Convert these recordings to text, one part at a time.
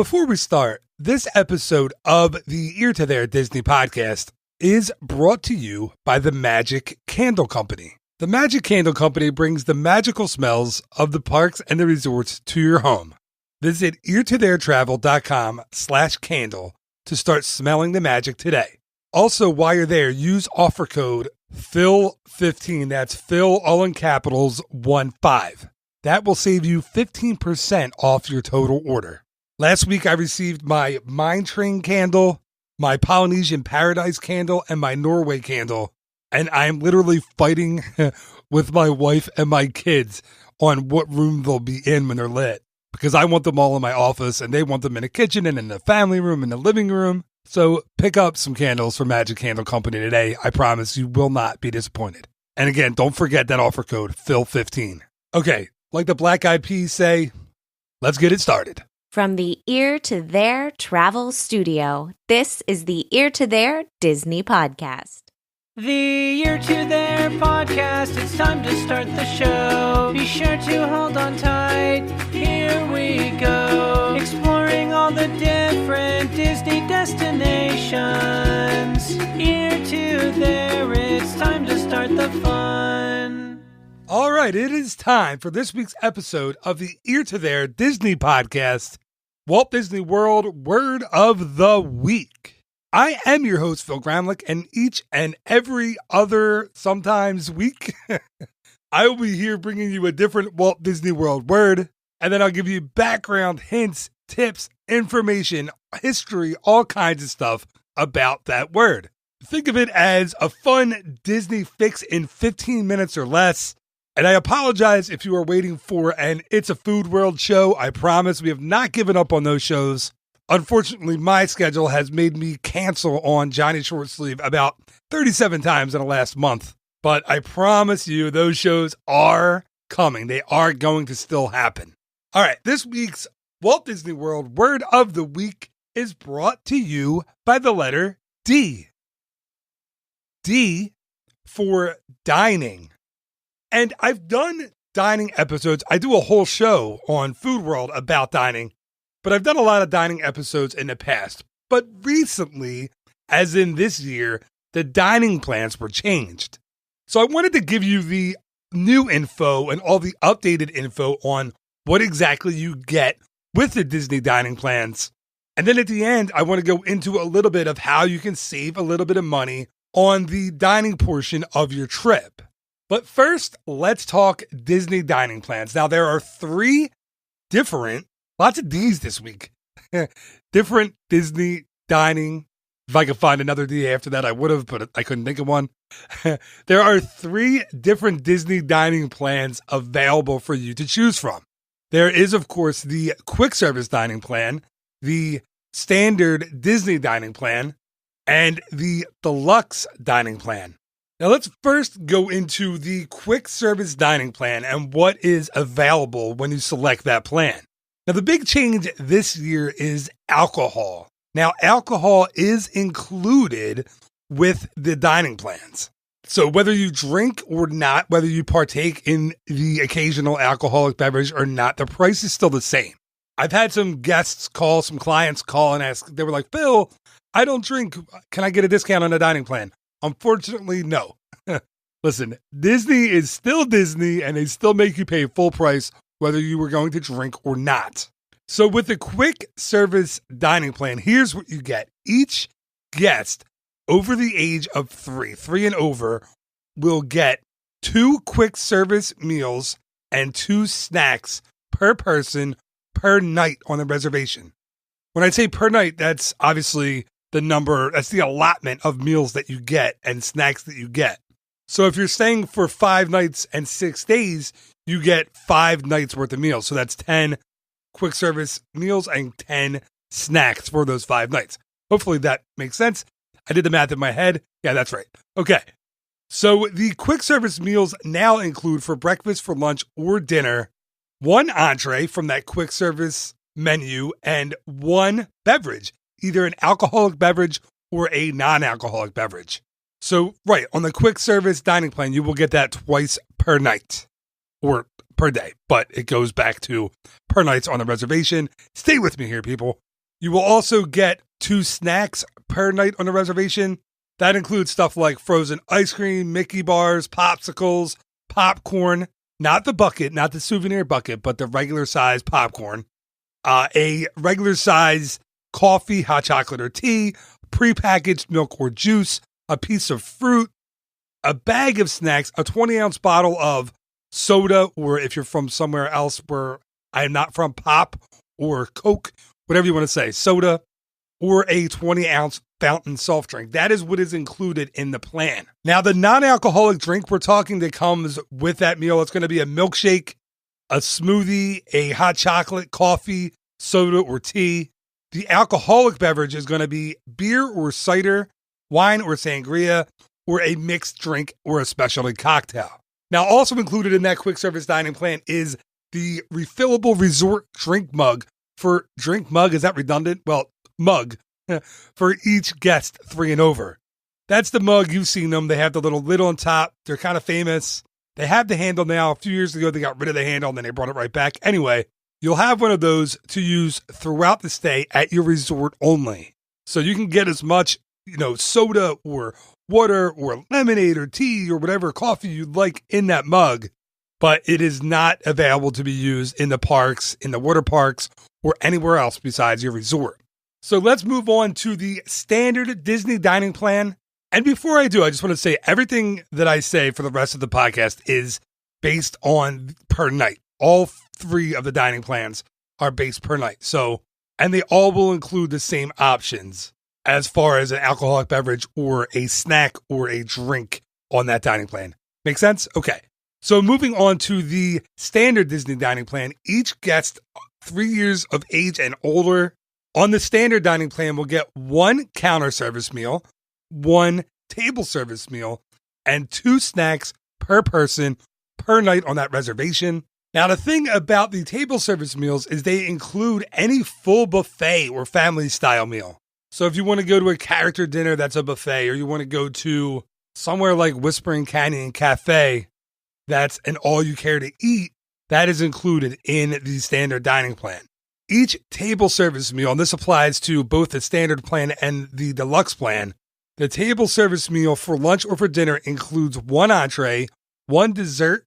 Before we start, this episode of the Ear to There Disney podcast is brought to you by the Magic Candle Company. The Magic Candle Company brings the magical smells of the parks and the resorts to your home. Visit eartotheretravel.com/candle to start smelling the magic today. Also, while you're there, use offer code PHIL15. That's Phil, all in capitals, 15. That will save you 15% off your total order. Last week, I received my Mine Train candle, my Polynesian Paradise candle, and my Norway candle. And I'm literally fighting with my wife and my kids on what room they'll be in when they're lit. Because I want them all in my office, and they want them in the kitchen and in the family room and the living room. So pick up some candles from Magic Candle Company today. I promise you will not be disappointed. And again, don't forget that offer code PHIL15. Okay, like the Black Eyed Peas say, let's get it started. From the Ear to There Travel Studio, this is the Ear to There Disney Podcast. The Ear to There podcast, it's time to start the show. Be sure to hold on tight, here we go. Exploring all the different Disney destinations. Ear to There, it's time to start the fun. All right, it is time for this week's episode of the Ear to There Disney podcast, Walt Disney World Word of the Week. I am your host, Phil Gramlich, and each and every other, sometimes week, I will be here bringing you a different Walt Disney World word, and then I'll give you background, hints, tips, information, history, all kinds of stuff about that word. Think of it as a fun Disney fix in 15 minutes or less. And I apologize if you are waiting for an It's a Food World show. I promise we have not given up on those shows. Unfortunately, my schedule has made me cancel on Johnny Shortsleeve about 37 times in the last month. But I promise you, those shows are coming. They are going to still happen. All right, this week's Walt Disney World Word of the Week is brought to you by the letter D. D for dining. And I've done dining episodes. I do a whole show on Food World about dining. But I've done a lot of dining episodes in the past. But recently, as in this year, the dining plans were changed. So I wanted to give you the new info and all the updated info on what exactly you get with the Disney dining plans. And then at the end, I want to go into a little bit of how you can save a little bit of money on the dining portion of your trip. But first, let's talk Disney dining plans. Now, there are three different lots of D's this week. Different Disney dining. If I could find another D after that, I would have, but I couldn't think of one. There are three different Disney dining plans available for you to choose from. There is, of course, the quick service dining plan, the standard Disney dining plan, and the deluxe dining plan. Now let's first go into the quick service dining plan and what is available when you select that plan. Now, the big change this year is alcohol. Now, alcohol is included with the dining plans. So whether you drink or not, whether you partake in the occasional alcoholic beverage or not, the price is still the same. I've had some clients call and ask, they were like, Phil, I don't drink. Can I get a discount on the dining plan? Unfortunately, no. Listen, Disney is still Disney and they still make you pay full price whether you were going to drink or not. So with the quick service dining plan, here's what you get. Each guest over the age of 3 and over, will get 2 quick service meals and 2 snacks per person per night on the reservation. When I say per night, that's obviously that's the allotment of meals that you get and snacks that you get. So if you're staying for 5 nights and 6 days, you get 5 nights worth of meals. So that's 10 quick service meals and 10 snacks for those 5 nights. Hopefully that makes sense. I did the math in my head. Yeah, that's right. Okay. So the quick service meals now include for breakfast, for lunch, or dinner, 1 entree from that quick service menu and 1 beverage, either an alcoholic beverage or a non-alcoholic beverage. So, right, on the quick service dining plan, you will get that twice per night or per day, but it goes back to per nights on the reservation. Stay with me here, people. You will also get 2 snacks per night on the reservation. That includes stuff like frozen ice cream, Mickey bars, popsicles, popcorn, not the bucket, not the souvenir bucket, but the regular size popcorn, a regular size coffee, hot chocolate or tea, prepackaged milk or juice, a piece of fruit, a bag of snacks, a 20-ounce bottle of soda, or if you're from somewhere else where I am not from, pop or Coke, whatever you want to say, soda, or a 20-ounce fountain soft drink. That is what is included in the plan. Now, the non-alcoholic drink we're talking that comes with that meal, it's going to be a milkshake, a smoothie, a hot chocolate, coffee, soda, or tea. The alcoholic beverage is going to be beer or cider, wine or sangria, or a mixed drink or a specialty cocktail. Now, also included in that quick service dining plan is the refillable resort drink mug for drink mug. Is that redundant? Well, mug for each guest 3 and over. That's the mug. You've seen them. They have the little lid on top. They're kind of famous. They have the handle now. A few years ago, they got rid of the handle and then they brought it right back. Anyway, you'll have one of those to use throughout the stay at your resort only. So you can get as much, soda or water or lemonade or tea or whatever coffee you'd like in that mug, but it is not available to be used in the parks, in the water parks, or anywhere else besides your resort. So let's move on to the standard Disney dining plan. And before I do, I just want to say everything that I say for the rest of the podcast is based on per night. All 3 of the dining plans are based per night. So, and they all will include the same options as far as an alcoholic beverage or a snack or a drink on that dining plan. Make sense? Okay. So moving on to the standard Disney dining plan, each guest 3 years of age and older on the standard dining plan will get 1 counter service meal, 1 table service meal, and 2 snacks per person per night on that reservation. Now, the thing about the table service meals is they include any full buffet or family style meal. So if you want to go to a character dinner, that's a buffet, or you want to go to somewhere like Whispering Canyon Cafe, that's an all you care to eat, that is included in the standard dining plan. Each table service meal, and this applies to both the standard plan and the deluxe plan, the table service meal for lunch or for dinner includes 1 entree, 1 dessert,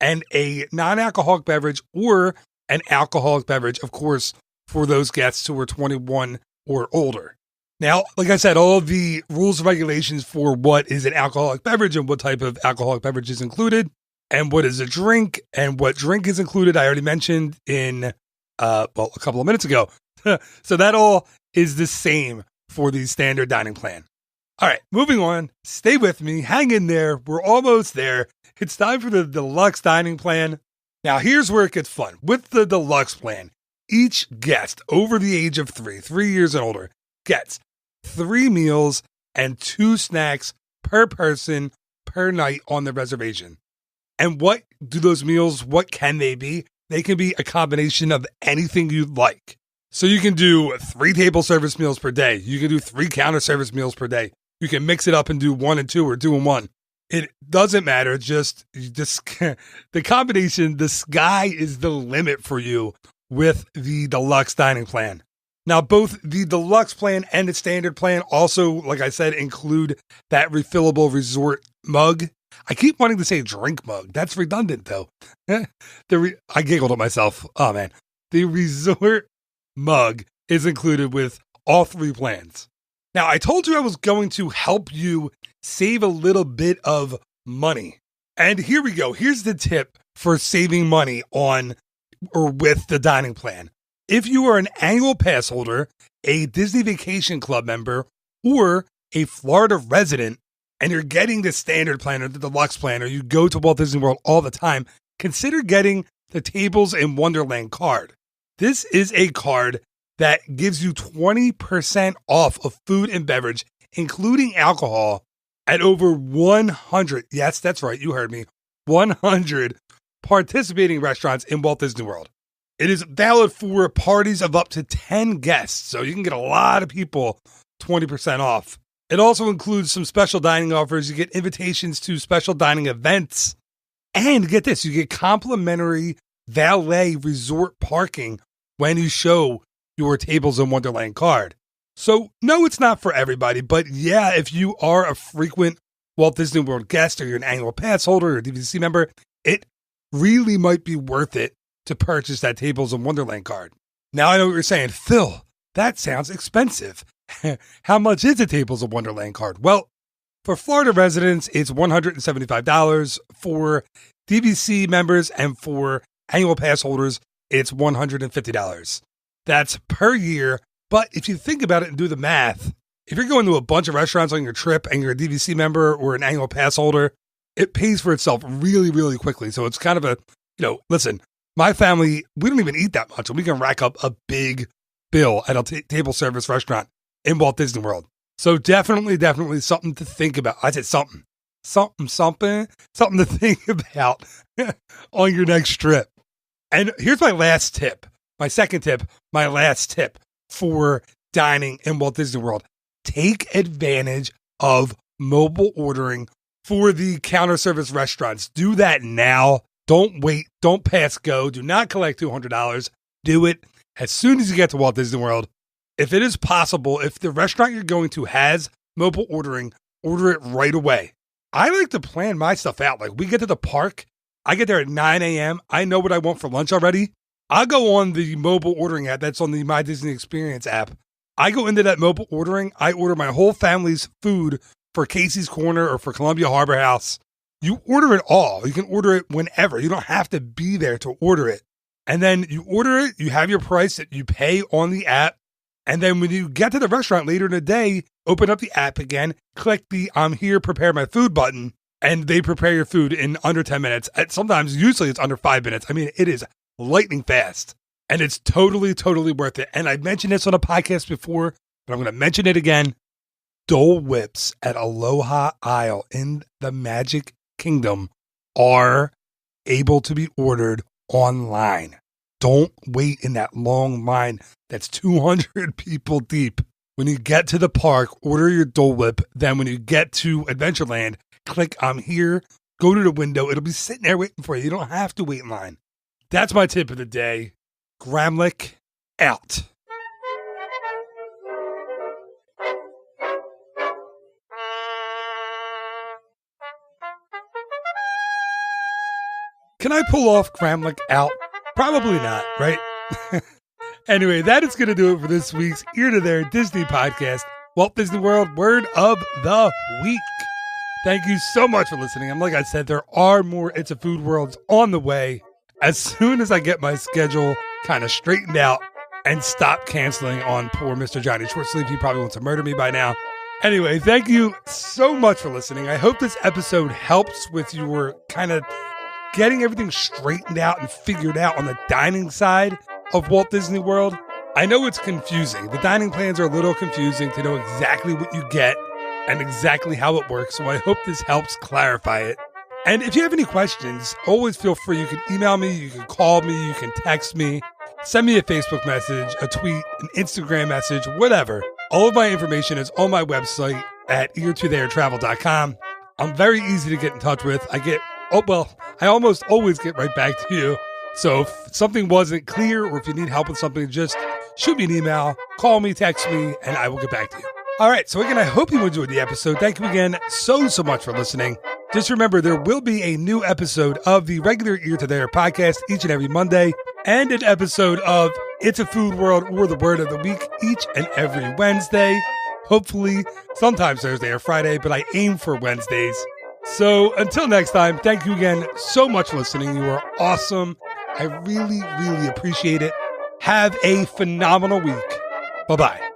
and a non-alcoholic beverage or an alcoholic beverage, of course, for those guests who are 21 or older. Now, like I said, all of the rules and regulations for what is an alcoholic beverage and what type of alcoholic beverage is included, and what is a drink and what drink is included, I already mentioned in a couple of minutes ago. So that all is the same for the standard dining plan. All right, moving on. Stay with me. Hang in there. We're almost there. It's time for the deluxe dining plan. Now, here's where it gets fun. With the deluxe plan, each guest over the age of 3 years and older, gets 3 meals and 2 snacks per person per night on the reservation. And what do those meals, what can they be? They can be a combination of anything you'd like. So you can do 3 table service meals per day. You can do 3 counter service meals per day. You can mix it up and do 1 and 2 or 2 and 1. It doesn't matter. Just the combination, the sky is the limit for you with the deluxe dining plan. Now, both the deluxe plan and the standard plan also, like I said, include that refillable resort mug. I keep wanting to say drink mug. That's redundant, though. I giggled at myself. Oh, man. The resort mug is included with all 3 plans. Now, I told you I was going to help you save a little bit of money. And here we go. Here's the tip for saving money on or with the dining plan. If you are an annual pass holder, a Disney Vacation Club member, or a Florida resident, and you're getting the standard plan or the deluxe plan, or you go to Walt Disney World all the time, consider getting the Tables in Wonderland card. This is a card that gives you 20% off of food and beverage, including alcohol, at over 100, yes, that's right, you heard me, 100 participating restaurants in Walt Disney World. It is valid for parties of up to 10 guests, so you can get a lot of people 20% off. It also includes some special dining offers. You get invitations to special dining events. And get this, you get complimentary valet resort parking when you show your Tables in Wonderland card. So, no, it's not for everybody, but yeah, if you are a frequent Walt Disney World guest or you're an annual pass holder or a DVC member, it really might be worth it to purchase that Tables in Wonderland card. Now, I know what you're saying, Phil, that sounds expensive. How much is a Tables in Wonderland card? Well, for Florida residents, it's $175. For DVC members and for annual pass holders, it's $150. That's per year. But if you think about it and do the math, if you're going to a bunch of restaurants on your trip and you're a DVC member or an annual pass holder, it pays for itself really, really quickly. So it's kind of a, listen, my family, we don't even eat that much, and we can rack up a big bill at a table service restaurant in Walt Disney World. So definitely something to think about. I said something to think about on your next trip. And here's my last tip, my second tip, my last tip for dining in Walt Disney World. Take advantage of mobile ordering for the counter service restaurants. Do that now. Don't wait. Don't pass go. Do not collect $200. Do it as soon as you get to Walt Disney World. If it is possible, if the restaurant you're going to has mobile ordering, order it right away. I like to plan my stuff out. Like, we get to the park, I get there at 9 a.m. I know what I want for lunch already. I'll go on the mobile ordering app that's on the My Disney Experience app. I go into that mobile ordering. I order my whole family's food for Casey's Corner or for Columbia Harbor House. You order it all. You can order it whenever. You don't have to be there to order it. And then you order it. You have your price that you pay on the app. And then when you get to the restaurant later in the day, open up the app again, click the I'm here, prepare my food button, and they prepare your food in under 10 minutes. Usually it's under 5 minutes. I mean, it is lightning fast, and it's totally, totally worth it. And I mentioned this on a podcast before, but I'm going to mention it again. Dole Whips at Aloha Isle in the Magic Kingdom are able to be ordered online. Don't wait in that long line that's 200 people deep. When you get to the park, order your Dole Whip. Then when you get to Adventureland, click I'm here, go to the window. It'll be sitting there waiting for you. You don't have to wait in line. That's my tip of the day. Gramlich out. Can I pull off Gramlich out? Probably not, right? Anyway, that is going to do it for this week's Ear to There Disney podcast, Walt Disney World Word of the Week. Thank you so much for listening. And like I said, there are more It's a Food Worlds on the way as soon as I get my schedule kind of straightened out and stop canceling on poor Mr. Johnny Shortsleeve. He probably wants to murder me by now. Anyway, thank you so much for listening. I hope this episode helps with your kind of getting everything straightened out and figured out on the dining side of Walt Disney World. I know it's confusing. The dining plans are a little confusing to know exactly what you get and exactly how it works. So I hope this helps clarify it. And if you have any questions, always feel free. You can email me, you can call me, you can text me, send me a Facebook message, a tweet, an Instagram message, whatever. All of my information is on my website at eartotheretravel.com. I'm very easy to get in touch with. I almost always get right back to you. So if something wasn't clear or if you need help with something, just shoot me an email, call me, text me, and I will get back to you. All right. So again, I hope you enjoyed the episode. Thank you again so much for listening. Just remember, there will be a new episode of the regular Ear to There podcast each and every Monday, and an episode of It's a Food World or the Word of the Week each and every Wednesday. Hopefully, sometimes Thursday or Friday, but I aim for Wednesdays. So until next time, thank you again so much for listening. You are awesome. I really, really appreciate it. Have a phenomenal week. Bye-bye.